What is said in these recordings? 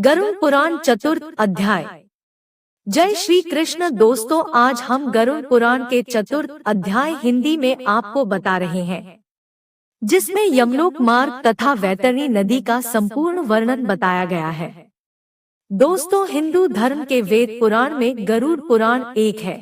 गरुड़ पुराण चतुर्थ अध्याय। जय श्री कृष्ण दोस्तों, आज हम गरुड़ पुराण के चतुर्थ अध्याय हिंदी में आपको बता रहे हैं, जिसमें यमलोक मार्ग तथा वैतरणी नदी का संपूर्ण वर्णन बताया गया है। दोस्तों, हिंदू धर्म के वेद पुराण में गरुड़ पुराण एक है।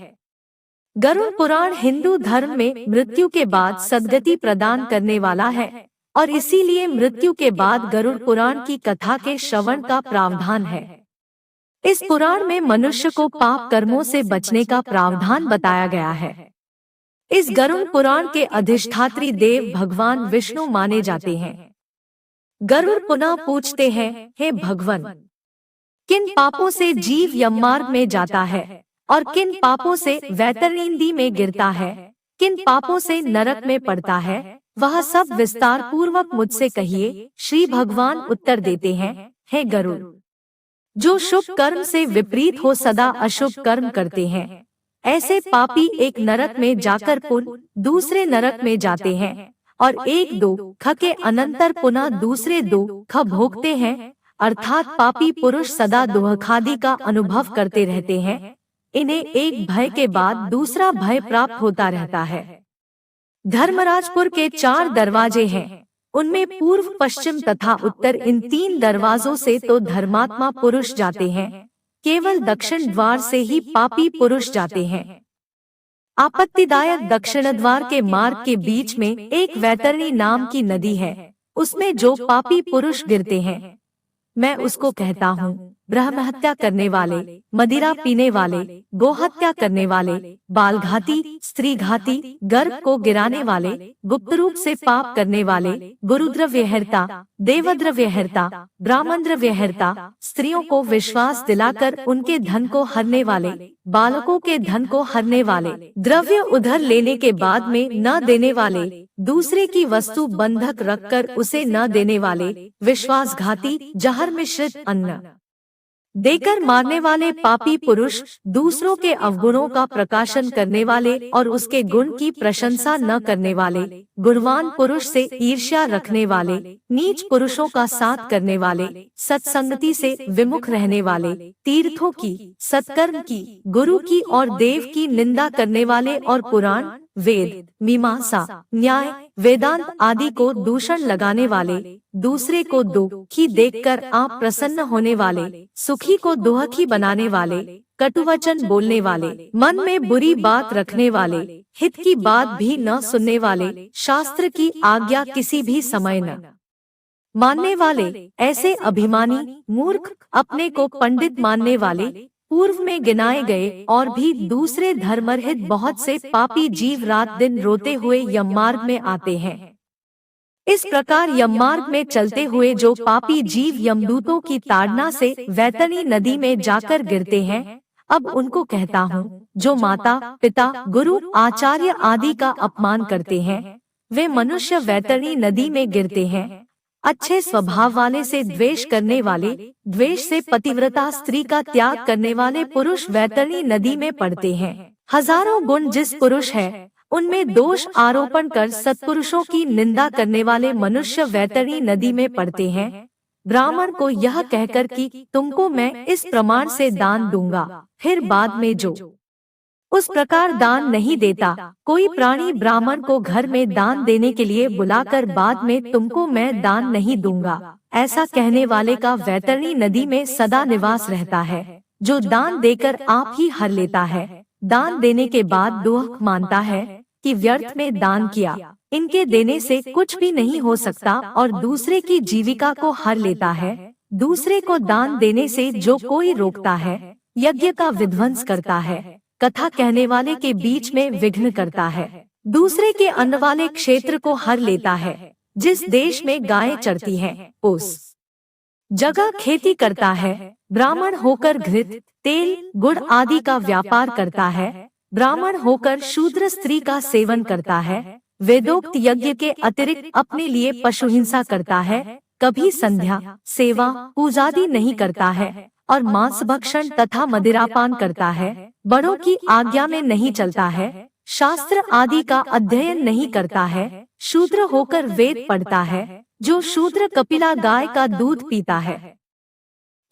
गरुड़ पुराण हिंदू धर्म में मृत्यु के बाद सद्गति प्रदान करने वाला है और इसीलिए मृत्यु के बाद गरुड़ पुराण की कथा के श्रवण का प्रावधान है। इस पुराण में मनुष्य को पाप कर्मों से बचने का प्रावधान बताया गया है। इस गरुड़ पुराण के अधिष्ठात्री देव भगवान विष्णु माने जाते हैं। गरुड़ पुनः पूछते हैं, हे भगवान, किन पापों से जीव यममार्ग में जाता है और किन पापों से वैतरणी नदी में गिरता है, किन पापों से नरक में पड़ता है, वह सब विस्तार पूर्वक मुझसे कहिए। श्री भगवान उत्तर देते हैं, हे गरुड़, जो शुभ कर्म से विपरीत हो सदा अशुभ कर्म करते हैं, ऐसे पापी एक नरक में जाकर पुनः दूसरे नरक में जाते हैं और एक दो ख के अनंतर पुनः दूसरे दो ख भोगते हैं। अर्थात पापी पुरुष सदा दुःखादि का अनुभव करते रहते हैं। इन्हें एक भय के बाद दूसरा भय प्राप्त होता रहता है। धर्मराजपुर के 4 दरवाजे हैं, उनमें पूर्व, पश्चिम तथा उत्तर, इन 3 दरवाजों से तो धर्मात्मा पुरुष जाते हैं, केवल दक्षिण द्वार से ही पापी पुरुष जाते हैं। आपत्तिदायक दक्षिण द्वार के मार्ग के बीच में एक वैतरणी नाम की नदी है, उसमें जो पापी पुरुष गिरते हैं, मैं उसको कहता हूँ ब्रह्म हत्या करने वाले, मदिरा पीने वाले, गोहत्या करने वाले, बालघाती, स्त्रीघाती, गर्भ को गिराने वाले, गुप्त रूप से पाप करने वाले, गुरुद्रव्यहर्ता, देवद्रव्यहर्ता, ब्राह्मणद्रव्यहर्ता, स्त्रियों को विश्वास दिलाकर उनके धन को हरने वाले, बालकों के धन को हरने वाले, द्रव्य उधर लेने के बाद में न देने वाले, दूसरे की वस्तु बंधक रखकर उसे न देने वाले, विश्वासघाती, जहर मिश्रित अन्न देकर मारने वाले पापी पुरुष, दूसरों के अवगुणों का प्रकाशन करने वाले और उसके गुण की प्रशंसा न करने वाले, गुणवान पुरुष से ईर्ष्या रखने वाले, नीच पुरुषों का साथ करने वाले, सत्संगति से विमुख रहने वाले, तीर्थों की, सत्कर्म की, गुरु की और देव की निंदा करने वाले और पुराण, वेद, मीमांसा, न्याय, वेदांत आदि को दूषण लगाने वाले, दूसरे को दुखी देखकर आप प्रसन्न होने वाले, सुखी को दुखी बनाने वाले, कटुवचन बोलने वाले, मन में बुरी बात रखने वाले, हित की बात भी न सुनने वाले, शास्त्र की आज्ञा किसी भी समय न मानने वाले, ऐसे अभिमानी, मूर्ख, अपने को पंडित मानने वाले, पूर्व में गिनाए गए और भी दूसरे धर्मरहित बहुत से पापी जीव रात दिन रोते हुए यममार्ग में आते हैं। इस प्रकार यममार्ग में चलते हुए जो पापी जीव यमदूतों की ताड़ना से वैतरणी नदी में जाकर गिरते हैं, अब उनको कहता हूँ, जो माता, पिता, गुरु, आचार्य आदि का अपमान करते हैं, वे मनुष्य वैतरणी नदी में गिरते हैं। अच्छे स्वभाव वाले से द्वेष करने वाले, द्वेष से पतिव्रता स्त्री का त्याग करने वाले पुरुष वैतरणी नदी में पड़ते हैं। हजारों गुण जिस पुरुष है, उनमें दोष आरोपण कर सत्पुरुषों की निंदा करने वाले मनुष्य वैतरणी नदी में पड़ते हैं। ब्राह्मण को यह कहकर कि तुमको मैं इस प्रमाण से दान दूंगा, फिर बाद में जो उस प्रकार दान नहीं देता, कोई प्राणी ब्राह्मण को घर में दान देने के लिए बुलाकर बाद में तुमको मैं दान नहीं दूंगा, ऐसा कहने वाले का वैतरणी नदी में सदा निवास रहता है। जो दान देकर आप ही हर लेता है, दान देने के बाद दुख मानता है कि व्यर्थ में दान किया, इनके देने से कुछ भी नहीं हो सकता और दूसरे की जीविका को हर लेता है। दूसरे को दान देने से जो कोई रोकता है, यज्ञ का विध्वंस करता है, कथा कहने वाले के बीच में विघ्न करता है, दूसरे के अन्न वाले क्षेत्र को हर लेता है। जिस देश में गायें चरती हैं, उस जगह खेती करता है। ब्राह्मण होकर घृत, तेल, गुड़ आदि का व्यापार करता है। ब्राह्मण होकर शूद्र स्त्री का सेवन करता है। वेदोक्त यज्ञ के अतिरिक्त अपने लिए पशु हिंसा करता है। कभी संध्या, सेवा, पूजादि नहीं करता है और मांस भक्षण तथा मदिरापान करता है। बड़ों की आज्ञा में नहीं चलता है, शास्त्र आदि का अध्ययन नहीं करता है। शूद्र होकर वेद पढ़ता है। जो शूद्र कपिला गाय का दूध पीता है।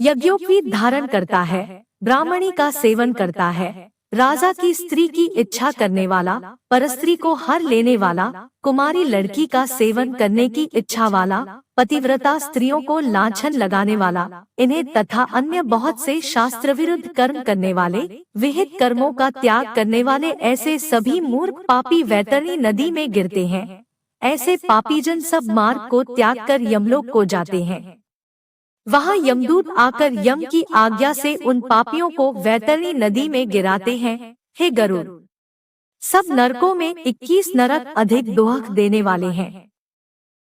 यज्ञोपवीत धारण करता है, ब्राह्मणी का सेवन करता है, राजा की स्त्री की इच्छा करने वाला, परस्त्री को हर लेने वाला, कुमारी लड़की का सेवन करने की इच्छा वाला, पतिव्रता स्त्रियों को लांछन लगाने वाला, इन्हें तथा अन्य बहुत से शास्त्र विरुद्ध कर्म करने वाले, विहित कर्मों का त्याग करने वाले ऐसे सभी मूर्ख पापी वैतरणी नदी में गिरते हैं। ऐसे पापीजन सब मार्ग को त्याग कर यमलोक को जाते हैं। वहाँ यमदूत आकर यम की आज्ञा से उन पापियों को वैतरणी नदी में गिराते हैं। हे गरुड़, सब नरकों में 21 नरक अधिक दोहक देने वाले हैं।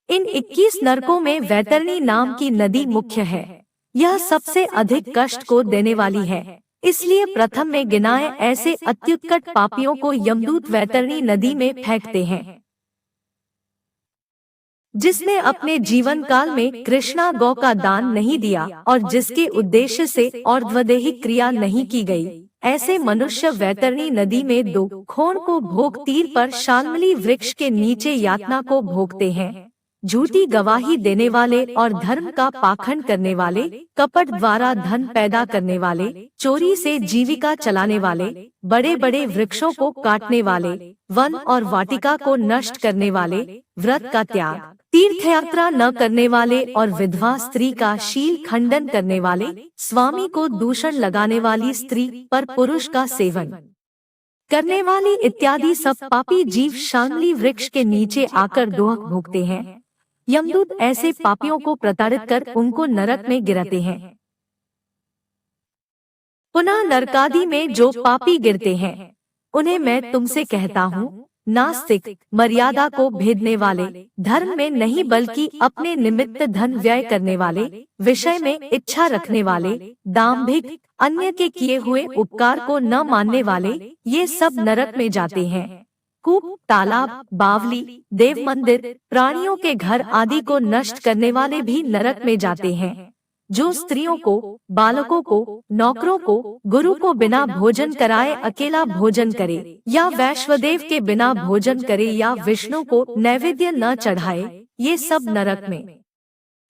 इन 21 नरकों में वैतरणी नाम की नदी मुख्य है। यह सबसे अधिक कष्ट को देने वाली है, इसलिए प्रथम में गिनाए ऐसे अत्युत्कट पापियों को यमदूत वैतरणी नदी में फेंकते हैं। जिसने अपने जीवन काल में कृष्णा गौ का दान नहीं दिया और जिसके उद्देश्य से और द्वदेहिक क्रिया नहीं की गई, ऐसे मनुष्य वैतरणी नदी में 2 खोण को भोग तीर पर शाल्मली वृक्ष के नीचे यातना को भोगते हैं। झूठी गवाही देने वाले और धर्म का पाखंड करने वाले, कपट द्वारा धन पैदा करने वाले, चोरी से जीविका चलाने वाले, बड़े बड़े वृक्षों को काटने वाले, वन और वाटिका को नष्ट करने वाले, व्रत का त्याग, तीर्थयात्रा न करने वाले और विधवा स्त्री का शील खंडन करने वाले, स्वामी को दूषण लगाने वाली स्त्री पर पुरुष का सेवन करने वाली इत्यादि सब पापी जीव शाल्मली वृक्ष के नीचे आकर दोहक भोगते हैं। यमदूत ऐसे पापियों को प्रताड़ित कर उनको नरक में गिराते हैं। पुनः नरकादि में जो पापी गिरते हैं, उन्हें मैं तुमसे कहता हूँ, नास्तिक, मर्यादा को भेदने वाले, धर्म में नहीं बल्कि अपने निमित्त धन व्यय करने वाले, विषय में इच्छा रखने वाले, दाम्भिक, अन्य के किए हुए उपकार को न मानने वाले, ये सब नरक में जाते हैं। कूप, तालाब, बावली, देव मंदिर, प्राणियों के घर आदि को नष्ट करने वाले भी नरक में जाते हैं। जो स्त्रियों को, बालकों को, नौकरों को, गुरु को बिना भोजन कराए अकेला भोजन करे, या वैश्वदेव के बिना भोजन करे, या विष्णु को नैवेद्य न चढ़ाए, ये सब नरक में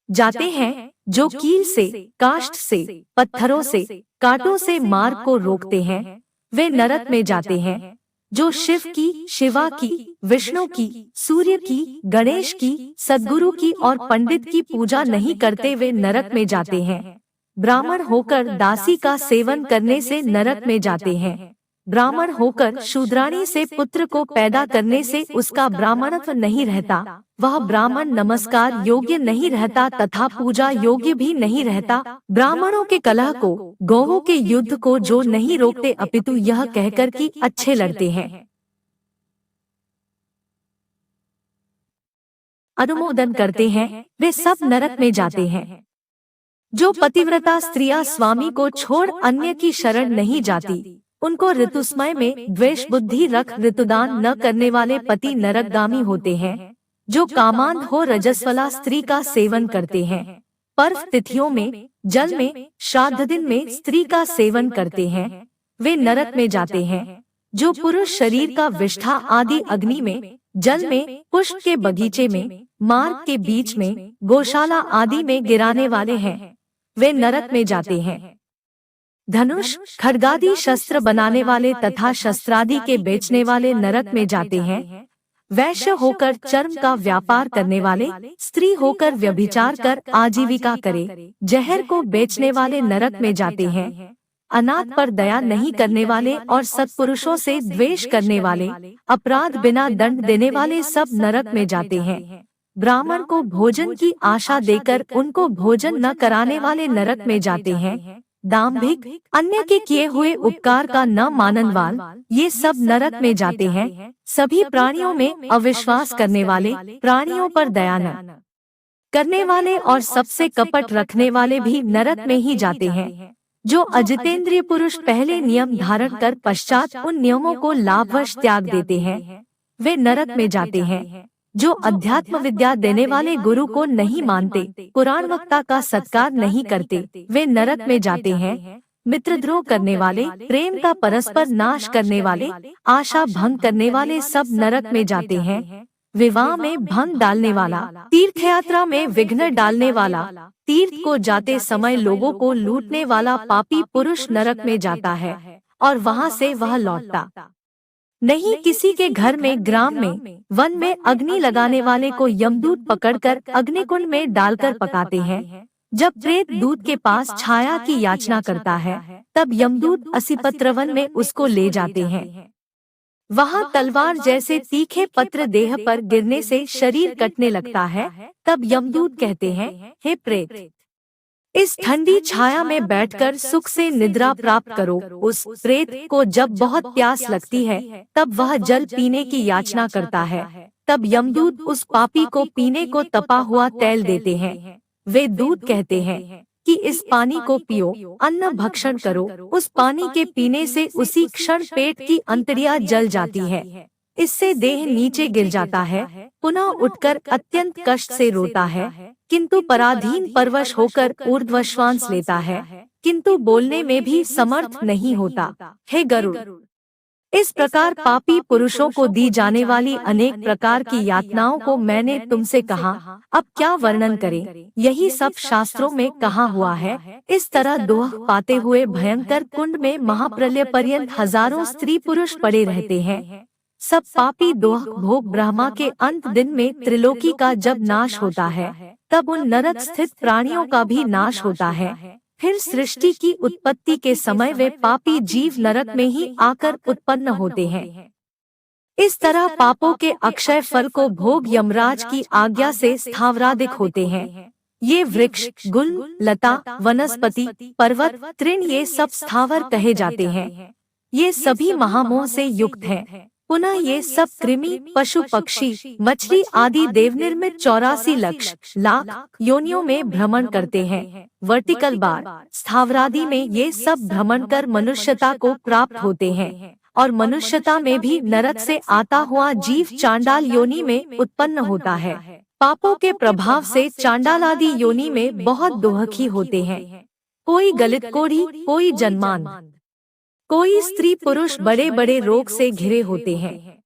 जाते हैं। जो कील से, काष्ठ से, पत्थरों से, कांटों से मार्ग को रोकते हैं, वे नरक में जाते हैं। जो शिव की, शिवा की, विष्णु की, सूर्य की, गणेश की, सद्गुरु की और पंडित की पूजा नहीं करते, वे नरक में जाते हैं। ब्राह्मण होकर दासी का सेवन करने से नरक में जाते हैं। ब्राह्मण होकर शूद्राणी से पुत्र को पैदा करने से उसका ब्राह्मणत्व नहीं रहता, वह ब्राह्मण नमस्कार योग्य नहीं रहता तथा पूजा योग्य भी नहीं रहता। ब्राह्मणों के कलह को, गौवों के युद्ध को जो नहीं रोकते अपितु यह कहकर कि अच्छे लड़ते हैं, अनुमोदन करते हैं, वे सब नरक में जाते हैं। जो पतिव्रता स्त्रियां स्वामी को छोड़ अन्य की शरण नहीं जाती, उनको ऋतुस्मय में द्वेष बुद्धि रख ऋतुदान न करने वाले पति नरकगामी होते हैं। जो कामांध हो रजस्वला स्त्री का सेवन करते हैं, पर्व तिथियों में, जल में, श्राद्ध दिन में स्त्री का सेवन करते हैं, वे नरक में जाते हैं। जो पुरुष शरीर का विष्ठा आदि अग्नि में, जल में, पुष्प के बगीचे में, मार्ग के बीच में, गौशाला आदि में गिराने वाले हैं, वे नरक में जाते हैं। धनुष, खड्गादि शस्त्र बनाने वाले तथा शस्त्रादि के बेचने वाले नरक में जाते हैं। वैश्य होकर चर्म का व्यापार करने वाले, स्त्री होकर व्यभिचार कर आजीविका करे, जहर को बेचने वाले नरक में जाते हैं। अनाथ पर दया नहीं करने वाले और सत्पुरुषों से द्वेष करने वाले, अपराध बिना दंड देने वाले सब नरक में जाते हैं। ब्राह्मण को भोजन की आशा देकर उनको भोजन न कराने वाले नरक में जाते हैं। दाम्भिक, अन्य के किए हुए उपकार का न मानन वाल, ये सब नरक में जाते हैं। सभी प्राणियों में अविश्वास करने वाले, प्राणियों पर दया न करने वाले और सबसे कपट रखने वाले भी नरक में ही जाते हैं। जो अजितेंद्रिय पुरुष पहले नियम धारण कर पश्चात उन नियमों को लाभवश त्याग देते हैं, वे नरक में जाते हैं। जो अध्यात्म विद्या देने वाले गुरु को नहीं मानते, पुराण वक्ता का सत्कार नहीं करते, वे नरक में जाते हैं। मित्रद्रोह करने वाले, प्रेम का परस्पर नाश करने वाले, आशा भंग करने वाले सब नरक में जाते हैं। विवाह में भंग डालने वाला, तीर्थयात्रा में विघ्न डालने वाला, तीर्थ को जाते समय लोगों को लूटने वाला पापी पुरुष नरक में जाता है और वहां से वह लौटता नहीं। किसी के घर में, ग्राम में, वन में अग्नि लगाने वाले को यमदूत पकड़कर अग्निकुंड में डालकर पकाते हैं। जब प्रेत दूत के पास छाया की याचना करता है, तब यमदूत असिपत्रवन में उसको ले जाते हैं। वहां तलवार जैसे तीखे पत्र देह पर गिरने से शरीर कटने लगता है। तब यमदूत कहते हैं, हे प्रेत, इस ठंडी छाया में बैठकर सुख से निद्रा प्राप्त करो। उस प्रेत को जब बहुत प्यास लगती है, तब वह जल पीने की याचना करता है। तब यमदूत उस पापी को पीने को तपा हुआ तैल देते हैं। वे दूत कहते हैं कि इस पानी को पियो, अन्न भक्षण करो। उस पानी के पीने से उसी क्षण पेट की अंतड़ियां जल जाती है। इससे देह नीचे गिर जाता है, पुनः उठकर अत्यंत कष्ट से रोता है, किंतु पराधीन परवश होकर ऊर्ध्वश्वास लेता है, किंतु बोलने में भी समर्थ नहीं होता। हे गरुड़, इस प्रकार पापी पुरुषों को दी जाने वाली अनेक प्रकार की यातनाओं को मैंने तुमसे कहा, अब क्या वर्णन करें? यही सब शास्त्रों में कहा हुआ है। इस तरह दोह पाते हुए भयंकर कुंड में महाप्रलय पर्यंत हजारों स्त्री पुरुष पड़े रहते हैं। सब पापी दोह भोग ब्रह्मा के अंत दिन में त्रिलोकी का जब नाश होता है, तब उन नरक स्थित प्राणियों का भी नाश होता है। फिर सृष्टि की उत्पत्ति के समय वे पापी जीव नरक में ही आकर उत्पन्न होते हैं। इस तरह पापों के अक्षय फल को भोग यमराज की आज्ञा से स्थावराधिक होते हैं। ये वृक्ष, गुल्म, लता, वनस्पति, पर्वत, तृण ये सब स्थावर कहे जाते हैं। ये सभी महामोह से युक्त हैं। पुनः ये सब कृमि, पशु, पक्षी, मछली आदि देवनिर्मित 84 लाख योनियों में भ्रमण करते हैं। वर्टिकल बार, स्थावरादि में ये सब भ्रमण कर मनुष्यता को प्राप्त होते हैं और मनुष्यता में भी नरक से आता हुआ जीव चांडाल योनि में उत्पन्न होता है। पापों के प्रभाव से चांडालादि योनि में बहुत दोहखी होते हैं। कोई गलित कोढ़ी, कोई जन्मान, कोई स्त्री पुरुष बड़े बड़े रोग से घिरे होते हैं।